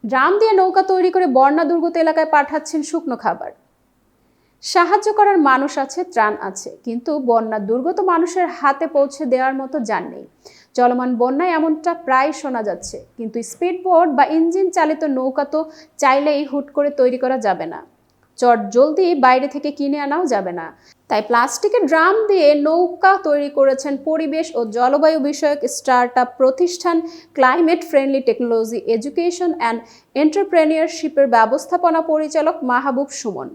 Drum দিয়ে নৌকা তৈরি করে বন্যা দুর্গত এলাকায় পাঠাচ্ছেন শুকনো খাবার। সাহায্য করার মানুষ আছে, ত্রাণ আছে, কিন্তু বন্যা দুর্গত মানুষের হাতে পৌঁছে দেওয়ার মতো যান নেই। চলমান বন্যায় এমনটা প্রায় শোনা যাচ্ছে, কিন্তু স্পিডবোট বা ইঞ্জিন চালিত নৌকা তো চাইলেই হুট করে তৈরি করা যাবে না, চট জলদি বাইরে থেকে কিনে আনাও যাবে না। তাই প্লাস্টিকের ড্রাম দিয়ে নৌকা তৈরি করেছেন পরিবেশ ও জলবায়ু বিষয়ক স্টার্টআপ প্রতিষ্ঠান climate friendly technology education and এন্টারপ্রেনিয়রশিপের ব্যবস্থাপনা পরিচালক মাহবুব সুমন।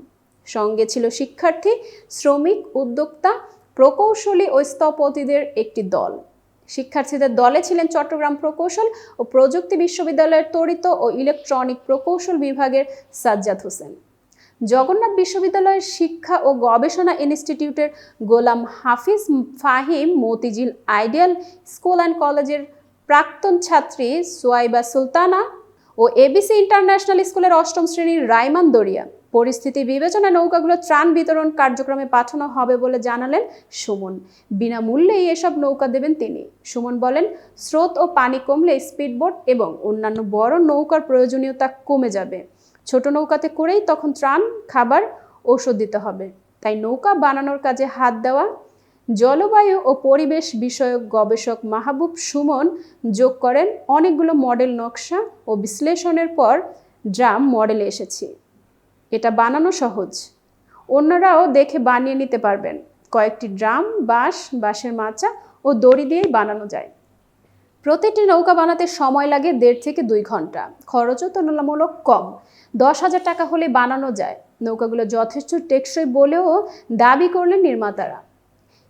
সঙ্গে ছিল শিক্ষার্থী, শ্রমিক, উদ্যোক্তা, প্রকৌশলী ও স্থপতিদের একটি দল। শিক্ষার্থীদের দলে ছিলেন চট্টগ্রাম প্রকৌশল ও প্রযুক্তি বিশ্ববিদ্যালয়ের তড়িৎ ও ইলেকট্রনিক প্রকৌশল বিভাগের সাজ্জাদ হোসেন, জগন্নাথ বিশ্ববিদ্যালয়ের শিক্ষা ও গবেষণা ইনস্টিটিউটের Golam Hafiz Fahim, Motijheel ideal school and কলেজের প্রাক্তন ছাত্রী সোয়াইবা সুলতানা ও এবিসি ইন্টারন্যাশনাল স্কুলের অষ্টম শ্রেণীর রাইমান দরিয়া। পরিস্থিতি বিবেচনায় নৌকাগুলো ত্রাণ বিতরণ কার্যক্রমে পাঠানো হবে বলে জানালেন সুমন। বিনামূল্যেই এসব নৌকা দেবেন তিনি। সুমন বলেন, স্রোত ও পানি কমলে স্পিডবোট এবং অন্যান্য বড় নৌকার প্রয়োজনীয়তা কমে যাবে। ছোট নৌকাতে করেই তখন ত্রাণ, খাবার, ঔষধ দিতে হবে। তাই নৌকা বানানোর কাজে হাত দেওয়া জলবায়ু ও পরিবেশ বিষয়ক গবেষক মাহবুব সুমন যোগ করেন, অনেকগুলো মডেল নকশা ও বিশ্লেষণের পর ড্রাম মডেলে এসেছি। এটা বানানো সহজ, অন্যরাও দেখে বানিয়ে নিতে পারবেন। কয়েকটি ড্রাম, বাঁশের মাচা ও দড়ি দিয়েই বানানো যায়। প্রতিটি নৌকা বানাতে সময় লাগে 1.5 থেকে 2 ঘন্টা। খরচও তুলনামূলক কম, 10,000 টাকা হলে বানানো যায়। নৌকাগুলো যথেষ্ট টেকসই বলেও দাবি করলেন নির্মাতারা।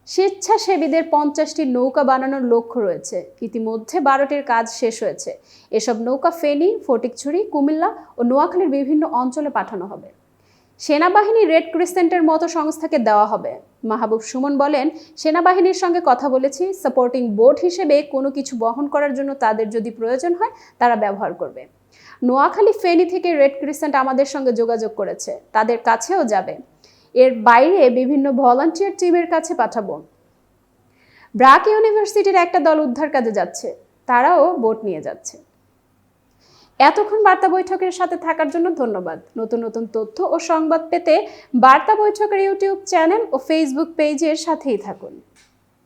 স্বেচ্ছাসেবীদের 50টি নৌকা বানানোর লক্ষ্য রয়েছে। ইতিমধ্যে 12টির কাজ শেষ হয়েছে। এসব নৌকা ফেনী, ফটিকছড়ি, কুমিল্লা ও নোয়াখালীর বিভিন্ন অঞ্চলে পাঠানো হবে। সেনাবাহিনী, রেড ক্রিসেন্টের মতো সংস্থাকে দেওয়া হবে। মাহবুব সুমন বলেন, সেনাবাহিনীর সঙ্গে কথা বলেছি, সাপোর্টিং বোট হিসেবে কোনো কিছু বহন করার জন্য তাদের যদি প্রয়োজন হয় তারা ব্যবহার করবে। নোয়াখালী, ফেনী থেকে রেড ক্রিসেন্ট আমাদের সঙ্গে যোগাযোগ করেছে, তাদের কাছেও যাবে। এর বাইরে বিভিন্ন ভলান্টিয়ার টিমের কাছে পাঠাবো। ব্র্যাক ইউনিভার্সিটির একটা দল উদ্ধার কাজে যাচ্ছে, তারাও বোট নিয়ে যাচ্ছে। এতক্ষণ বার্তা বৈঠকের সাথে থাকার জন্য ধন্যবাদ। নতুন নতুন তথ্য ও সংবাদ পেতে বার্তা বৈঠকের ইউটিউব চ্যানেল ও ফেসবুক পেজের সাথেই থাকুন।